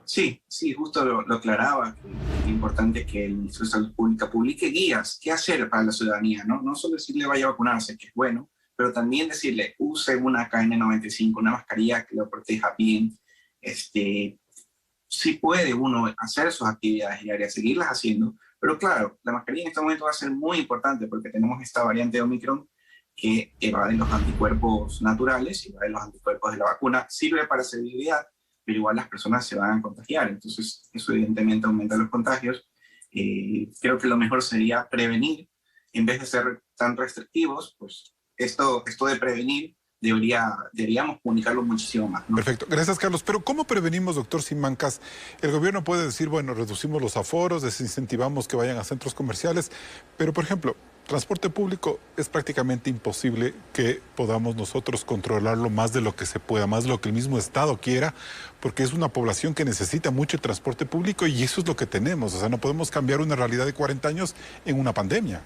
Sí, justo lo aclaraba, que es importante que el Ministerio de Salud Pública publique guías, qué hacer para la ciudadanía, ¿no? No solo decirle vaya a vacunarse, que es bueno, pero también decirle, use una KN95, una mascarilla que lo proteja bien. Sí puede uno hacer sus actividades diarias, seguirlas haciendo, pero claro, la mascarilla en este momento va a ser muy importante porque tenemos esta variante de Omicron que evade los anticuerpos naturales, evade los anticuerpos de la vacuna, sirve para seguridad, pero igual las personas se van a contagiar, entonces eso evidentemente aumenta los contagios. Creo que lo mejor sería prevenir, en vez de ser tan restrictivos, pues esto de prevenir deberíamos comunicarlo muchísimo más, ¿no? Perfecto, gracias Carlos. Pero ¿cómo prevenimos, doctor Simancas? El gobierno puede decir, bueno, reducimos los aforos, desincentivamos que vayan a centros comerciales, pero por ejemplo, transporte público es prácticamente imposible que podamos nosotros controlarlo más de lo que se pueda, más de lo que el mismo Estado quiera, porque es una población que necesita mucho el transporte público y eso es lo que tenemos. O sea, no podemos cambiar una realidad de 40 años en una pandemia.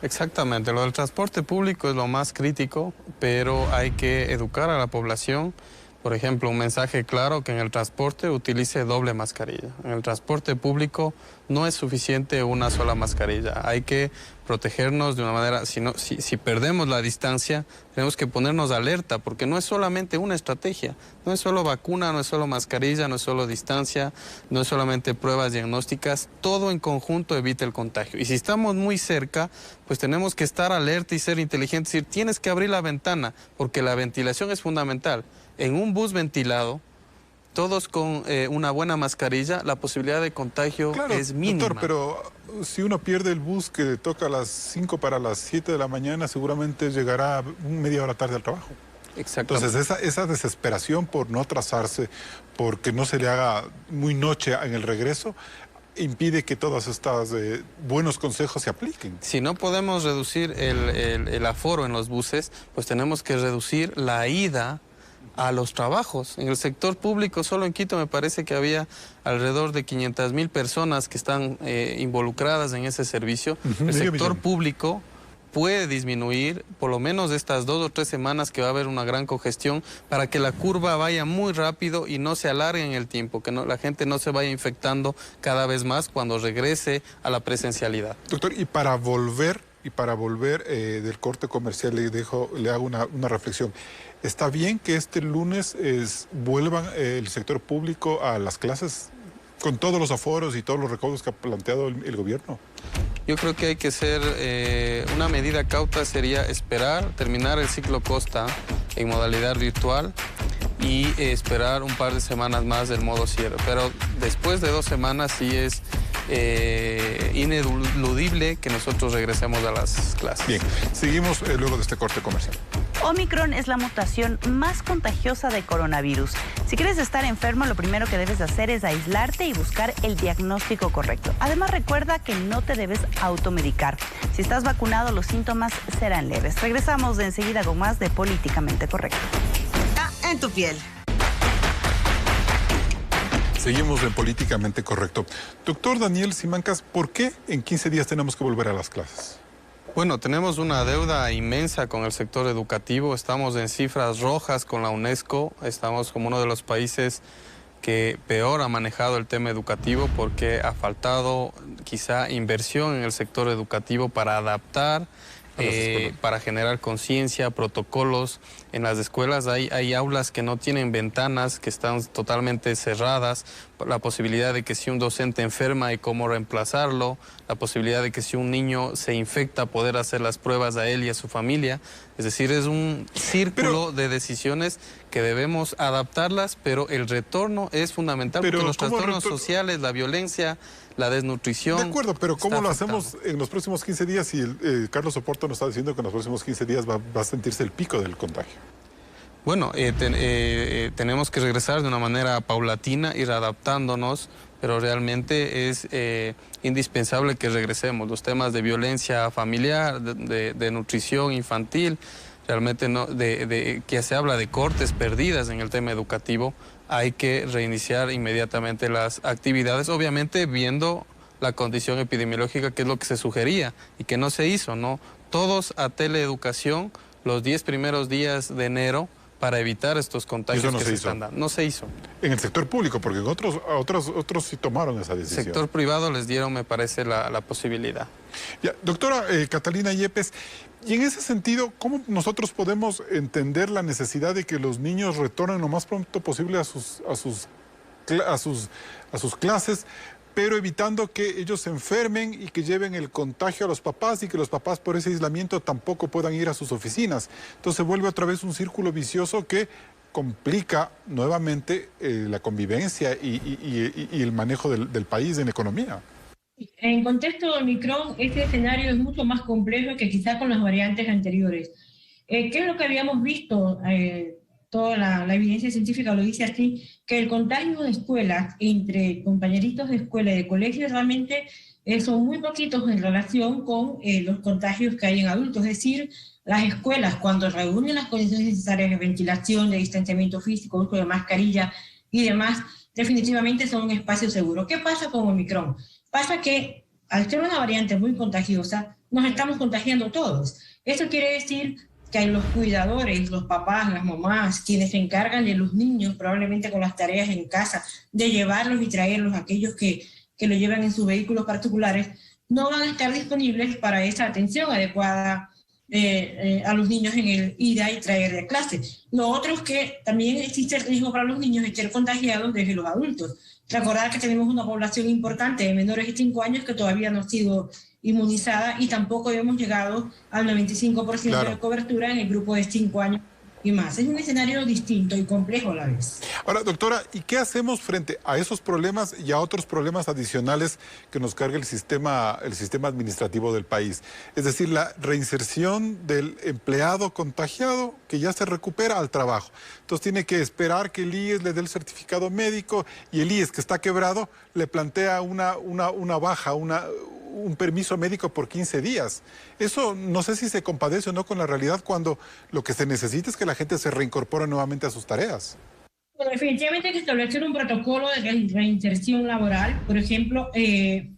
Exactamente, lo del transporte público es lo más crítico, pero hay que educar a la población. Por ejemplo, un mensaje claro que en el transporte utilice doble mascarilla. En el transporte público no es suficiente una sola mascarilla. Hay que protegernos de una manera, si perdemos la distancia, tenemos que ponernos alerta, porque no es solamente una estrategia, no es solo vacuna, no es solo mascarilla, no es solo distancia, no es solamente pruebas diagnósticas, todo en conjunto evita el contagio. Y si estamos muy cerca, pues tenemos que estar alerta y ser inteligentes, es decir, tienes que abrir la ventana, porque la ventilación es fundamental. En un bus ventilado, todos con una buena mascarilla, la posibilidad de contagio es mínima. Doctor, pero si uno pierde el bus que toca a las 5 para las 7 de la mañana, seguramente llegará media hora tarde al trabajo. Exactamente. Entonces, esa desesperación por no atrasarse, porque no se le haga muy noche en el regreso, impide que todos estos buenos consejos se apliquen. Si no podemos reducir el aforo en los buses, pues tenemos que reducir la ida a los trabajos. En el sector público, solo en Quito me parece que había alrededor de 500.000 personas que están involucradas en ese servicio. El sector público puede disminuir por lo menos estas 2 o 3 semanas que va a haber una gran congestión para que la curva vaya muy rápido y no se alargue en el tiempo, que la gente no se vaya infectando cada vez más cuando regrese a la presencialidad. Doctor, y para volver del corte comercial le hago una reflexión. ¿Está bien que este lunes vuelvan el sector público a las clases con todos los aforos y todos los recaudos que ha planteado el gobierno? Yo creo que hay que ser, una medida cauta sería esperar, terminar el ciclo Costa en modalidad virtual y esperar un par de semanas más del modo cierre. Pero después de 2 semanas sí es ineludible que nosotros regresemos a las clases. Bien, seguimos luego de este corte comercial. Omicron es la mutación más contagiosa de coronavirus. Si quieres estar enfermo, lo primero que debes hacer es aislarte y buscar el diagnóstico correcto. Además, recuerda que no te debes automedicar. Si estás vacunado, los síntomas serán leves. Regresamos de enseguida con más de Políticamente Correcto. En tu piel. Seguimos en Políticamente Correcto. Doctor Daniel Simancas, ¿por qué en 15 días tenemos que volver a las clases? Bueno, tenemos una deuda inmensa con el sector educativo, estamos en cifras rojas con la UNESCO, estamos como uno de los países que peor ha manejado el tema educativo porque ha faltado quizá inversión en el sector educativo para adaptar, para generar conciencia, protocolos. En las escuelas hay aulas que no tienen ventanas, que están totalmente cerradas, la posibilidad de que si un docente enferma hay cómo reemplazarlo, la posibilidad de que si un niño se infecta poder hacer las pruebas a él y a su familia. Es decir, es un círculo de decisiones que debemos adaptarlas, pero el retorno es fundamental porque los trastornos sociales, la violencia, la desnutrición... De acuerdo, pero ¿cómo lo hacemos en los próximos 15 días si Carlos Oporto nos está diciendo que en los próximos 15 días va a sentirse el pico del contagio? Bueno, tenemos que regresar de una manera paulatina, ir adaptándonos, pero realmente es indispensable que regresemos. Los temas de violencia familiar, de nutrición infantil, realmente que se habla de cortes perdidas en el tema educativo, hay que reiniciar inmediatamente las actividades, obviamente viendo la condición epidemiológica, que es lo que se sugería y que no se hizo, ¿no? Todos a teleeducación los 10 primeros días de enero, para evitar estos contagios que se están dando. No se hizo. En el sector público, porque en otros sí tomaron esa decisión. El sector privado les dieron, me parece, la posibilidad. Ya, doctora Catalina Yepes, y en ese sentido, ¿cómo nosotros podemos entender la necesidad de que los niños retornen lo más pronto posible a sus clases, pero evitando que ellos se enfermen y que lleven el contagio a los papás y que los papás por ese aislamiento tampoco puedan ir a sus oficinas? Entonces vuelve otra vez un círculo vicioso que complica nuevamente la convivencia y el manejo del país en economía. En contexto de Omicron, este escenario es mucho más complejo que quizás con las variantes anteriores. ¿Qué es lo que habíamos visto? Toda la evidencia científica lo dice así, que el contagio de escuelas entre compañeritos de escuela y de colegio realmente son muy poquitos en relación con los contagios que hay en adultos. Es decir, las escuelas, cuando reúnen las condiciones necesarias de ventilación, de distanciamiento físico, uso de mascarilla y demás, definitivamente son un espacio seguro. ¿Qué pasa con Omicron? Pasa que al ser una variante muy contagiosa, nos estamos contagiando todos. Eso quiere decir que hay los cuidadores, los papás, las mamás, quienes se encargan de los niños, probablemente con las tareas en casa, de llevarlos y traerlos, aquellos que lo llevan en sus vehículos particulares, no van a estar disponibles para esa atención adecuada a los niños en el ida y traer de clase. Lo otro es que también existe el riesgo para los niños de ser contagiados desde los adultos. Recordar que tenemos una población importante de menores de 5 años que todavía no ha sido inmunizada y tampoco hemos llegado al 95% de cobertura en el grupo de 5 años y más. Es un escenario distinto y complejo a la vez. Ahora, doctora, ¿y qué hacemos frente a esos problemas y a otros problemas adicionales que nos carga el sistema administrativo del país? Es decir, la reinserción del empleado contagiado que ya se recupera al trabajo. Entonces tiene que esperar que el IES le dé el certificado médico y el IES, que está quebrado, le plantea una baja, un permiso médico por 15 días. Eso no sé si se compadece o no con la realidad cuando lo que se necesita es que la gente se reincorpore nuevamente a sus tareas. Bueno, definitivamente hay que establecer un protocolo de reinserción laboral, por ejemplo,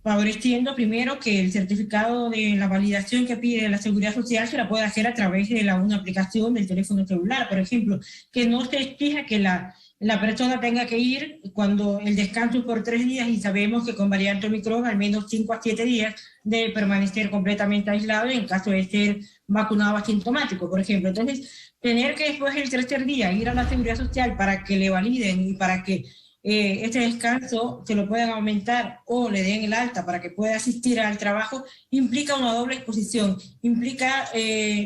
favoreciendo primero que el certificado de la validación que pide la Seguridad Social se la pueda hacer a través de una aplicación del teléfono celular, por ejemplo, que no se exija que la persona tenga que ir cuando el descanso es por 3 días y sabemos que con variante Omicron al menos 5 a 7 días debe permanecer completamente aislado en caso de ser vacunado asintomático, por ejemplo. Entonces, tener que después del 3er día ir a la Seguridad Social para que le validen y para que este descanso se lo puedan aumentar o le den el alta para que pueda asistir al trabajo, implica una doble exposición, implica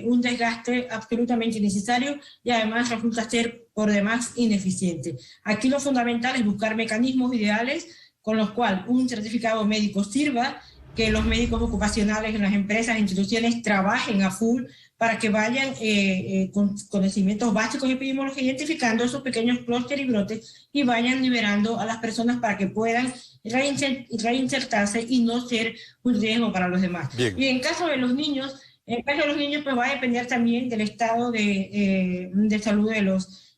un desgaste absolutamente innecesario y además resulta ser por demás ineficiente. Aquí lo fundamental es buscar mecanismos ideales con los cuales un certificado médico sirva, que los médicos ocupacionales en las empresas e instituciones trabajen a full para que vayan con conocimientos básicos de epidemiología, identificando esos pequeños clústeres y brotes y vayan liberando a las personas para que puedan reinsertarse y no ser un riesgo para los demás. Bien. Y en caso de los niños, pues va a depender también del estado de salud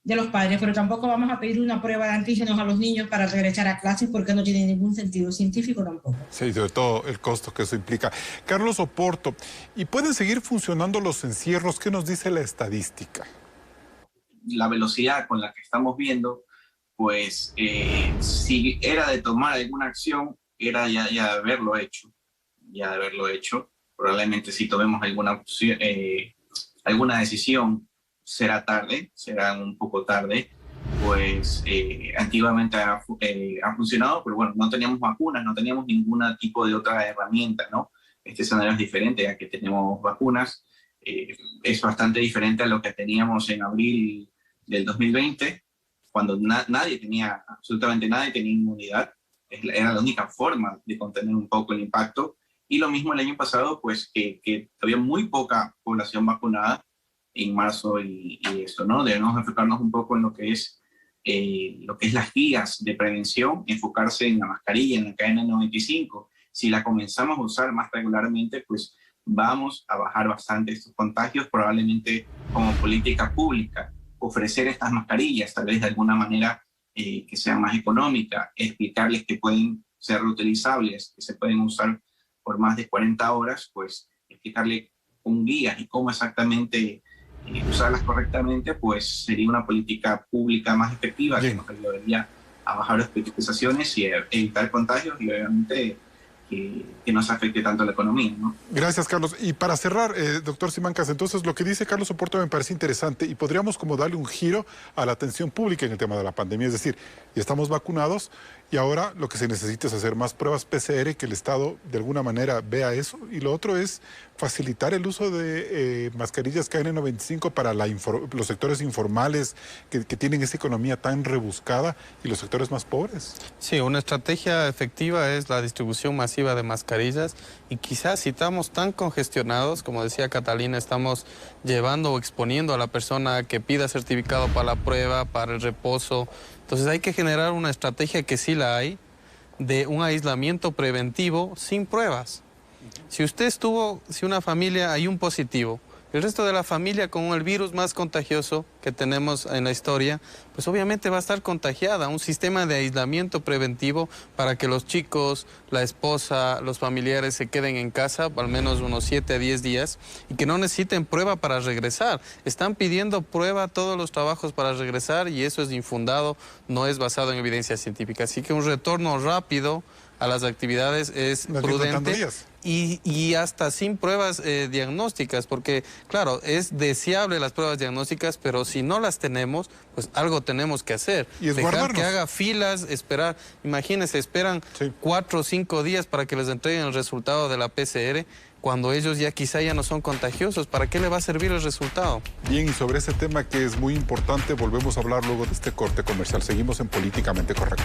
de los padres, pero tampoco vamos a pedir una prueba de antígenos a los niños para regresar a clases porque no tiene ningún sentido científico tampoco. Sí, sobre todo el costo que eso implica. Carlos Oporto, ¿y pueden seguir funcionando los encierros? ¿Qué nos dice la estadística? La velocidad con la que estamos viendo, pues si era de tomar alguna acción, era ya de haberlo hecho. Probablemente si tomemos alguna decisión, será un poco tarde, pues antiguamente ha funcionado, pero bueno, no teníamos vacunas, no teníamos ningún tipo de otra herramienta, ¿no? Este escenario es diferente, ya que tenemos vacunas, es bastante diferente a lo que teníamos en abril del 2020, cuando absolutamente nadie tenía inmunidad, era la única forma de contener un poco el impacto, y lo mismo el año pasado, pues que había muy poca población vacunada en marzo y esto, ¿no? Debemos enfocarnos un poco en lo que es las guías de prevención, enfocarse en la mascarilla, en la KN95. Si la comenzamos a usar más regularmente, pues vamos a bajar bastante estos contagios, probablemente como política pública, ofrecer estas mascarillas, tal vez de alguna manera que sean más económicas, explicarles que pueden ser reutilizables, que se pueden usar por más de 40 horas, pues explicarle con guías y cómo exactamente usarlas correctamente, pues sería una política pública más efectiva. Bien. Que nos ayudaría a bajar las hospitalizaciones y evitar contagios y obviamente que no se afecte tanto la economía, ¿no? Gracias, Carlos. Y para cerrar, doctor Simancas, entonces lo que dice Carlos Oporto me parece interesante y podríamos como darle un giro a la atención pública en el tema de la pandemia, es decir, ya estamos vacunados y ahora lo que se necesita es hacer más pruebas PCR, que el Estado de alguna manera vea eso, y lo otro es facilitar el uso de mascarillas KN95 para los sectores informales que tienen esa economía tan rebuscada y los sectores más pobres. Sí, una estrategia efectiva es la distribución masiva de mascarillas y quizás si estamos tan congestionados, como decía Catalina, estamos llevando o exponiendo a la persona que pida certificado para la prueba, para el reposo. Entonces hay que generar una estrategia que sí la hay, de un aislamiento preventivo sin pruebas. Si una familia hay un positivo, el resto de la familia con el virus más contagioso que tenemos en la historia, pues obviamente va a estar contagiada. Un sistema de aislamiento preventivo para que los chicos, la esposa, los familiares se queden en casa al menos unos 7 a 10 días y que no necesiten prueba para regresar. Están pidiendo prueba todos los trabajos para regresar y eso es infundado, no es basado en evidencia científica. Así que un retorno rápido a las actividades es prudente y hasta sin pruebas diagnósticas, porque claro, es deseable las pruebas diagnósticas, pero si no las tenemos, pues algo tenemos que hacer. Y es dejar guardarnos. Que haga filas, esperar, imagínense, esperan 4 o 5 días para que les entreguen el resultado de la PCR, cuando ellos ya quizá ya no son contagiosos. ¿Para qué le va a servir el resultado? Bien, y sobre ese tema que es muy importante, volvemos a hablar luego de este corte comercial. Seguimos en Políticamente Correcto.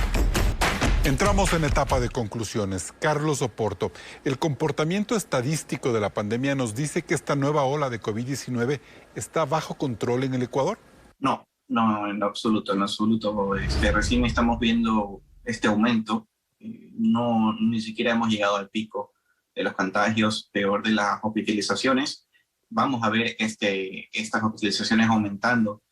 Entramos en etapa de conclusiones. Carlos Oporto, el comportamiento estadístico de la pandemia nos dice que esta nueva ola de COVID-19 está bajo control en el Ecuador. No, en absoluto. Recién estamos viendo este aumento. Ni siquiera hemos llegado al pico los contagios, peor de las hospitalizaciones. Vamos a ver estas hospitalizaciones aumentando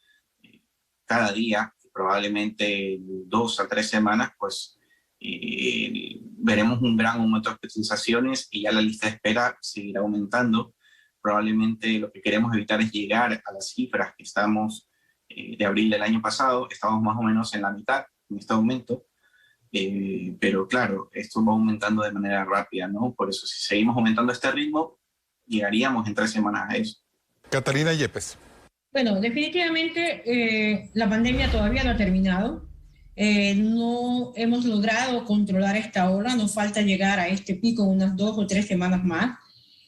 cada día, probablemente 2 a 3 semanas, pues veremos un gran aumento de hospitalizaciones y ya la lista de espera seguirá aumentando. Probablemente lo que queremos evitar es llegar a las cifras que estamos de abril del año pasado. Estamos más o menos en la mitad en este aumento, pero claro, esto va aumentando de manera rápida, ¿no? Por eso, si seguimos aumentando este ritmo, llegaríamos en 3 semanas a eso. Catalina Yepes. Bueno, definitivamente la pandemia todavía no ha terminado. No hemos logrado controlar esta ola. Nos falta llegar a este pico unas 2 o 3 semanas más.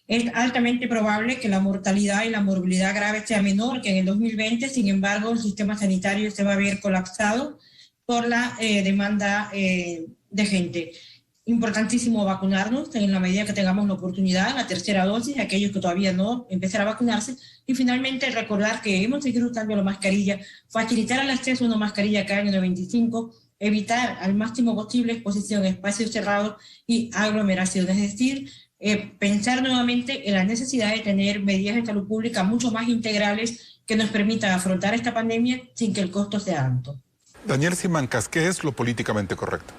Es altamente probable que la mortalidad y la morbilidad grave sea menor que en el 2020. Sin embargo, el sistema sanitario se va a ver colapsado por la demanda de gente. Importantísimo vacunarnos en la medida que tengamos la oportunidad, la tercera dosis, aquellos que todavía no, empezar a vacunarse. Y finalmente recordar que hemos seguido usando la mascarilla, facilitar el acceso a una mascarilla KN95, evitar al máximo posible exposición a espacios cerrados y aglomeraciones. Es decir, pensar nuevamente en la necesidad de tener medidas de salud pública mucho más integrales que nos permitan afrontar esta pandemia sin que el costo sea alto. Daniel Simancas, ¿qué es lo políticamente correcto?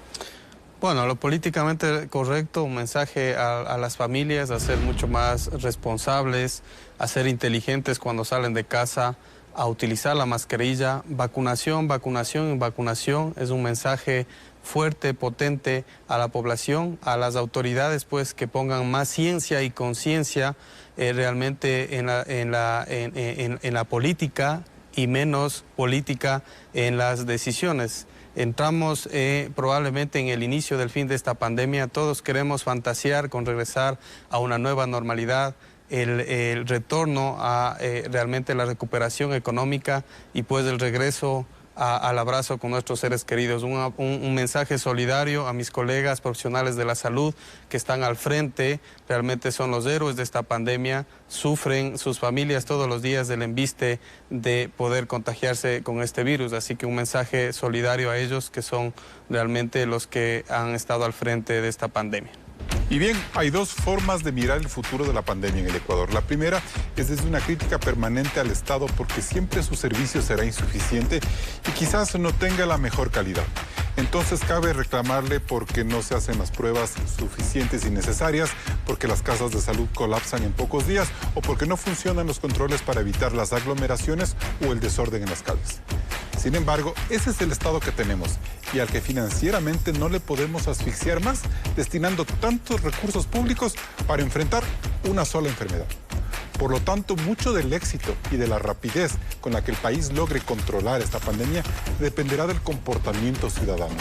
Bueno, lo políticamente correcto, un mensaje a las familias, a ser mucho más responsables, a ser inteligentes cuando salen de casa, a utilizar la mascarilla. Vacunación, vacunación y vacunación es un mensaje fuerte, potente a la población, a las autoridades, pues, que pongan más ciencia y conciencia realmente en la política y menos política en las decisiones. Entramos probablemente en el inicio del fin de esta pandemia. Todos queremos fantasear con regresar a una nueva normalidad, el retorno a realmente la recuperación económica y pues el regreso al abrazo con nuestros seres queridos. Un mensaje solidario a mis colegas profesionales de la salud que están al frente, realmente son los héroes de esta pandemia, sufren sus familias todos los días del embiste de poder contagiarse con este virus, así que un mensaje solidario a ellos que son realmente los que han estado al frente de esta pandemia. Y bien, hay 2 formas de mirar el futuro de la pandemia en el Ecuador. La primera es desde una crítica permanente al Estado porque siempre su servicio será insuficiente y quizás no tenga la mejor calidad. Entonces cabe reclamarle porque no se hacen las pruebas suficientes y necesarias, porque las casas de salud colapsan en pocos días o porque no funcionan los controles para evitar las aglomeraciones o el desorden en las calles. Sin embargo, ese es el Estado que tenemos y al que financieramente no le podemos asfixiar más destinando tantos recursos públicos para enfrentar una sola enfermedad. Por lo tanto, mucho del éxito y de la rapidez con la que el país logre controlar esta pandemia dependerá del comportamiento ciudadano.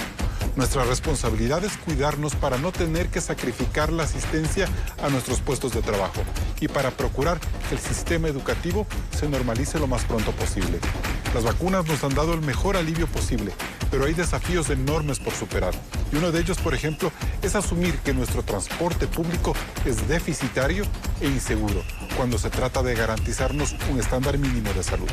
Nuestra responsabilidad es cuidarnos para no tener que sacrificar la asistencia a nuestros puestos de trabajo y para procurar que el sistema educativo se normalice lo más pronto posible. Las vacunas nos han dado el mejor alivio posible, pero hay desafíos enormes por superar. Y uno de ellos, por ejemplo, es asumir que nuestro transporte público es deficitario e inseguro cuando se trata de garantizarnos un estándar mínimo de salud.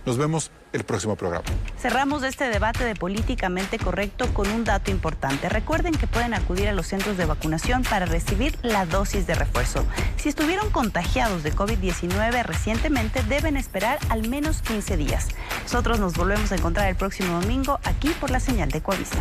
Nos vemos el próximo programa. Cerramos este debate de políticamente correcto con un dato importante. Recuerden que pueden acudir a los centros de vacunación para recibir la dosis de refuerzo. Si estuvieron contagiados de COVID-19 recientemente, deben esperar al menos 15 días. Nosotros nos volvemos a encontrar el próximo domingo aquí por la señal de Ecuavisa.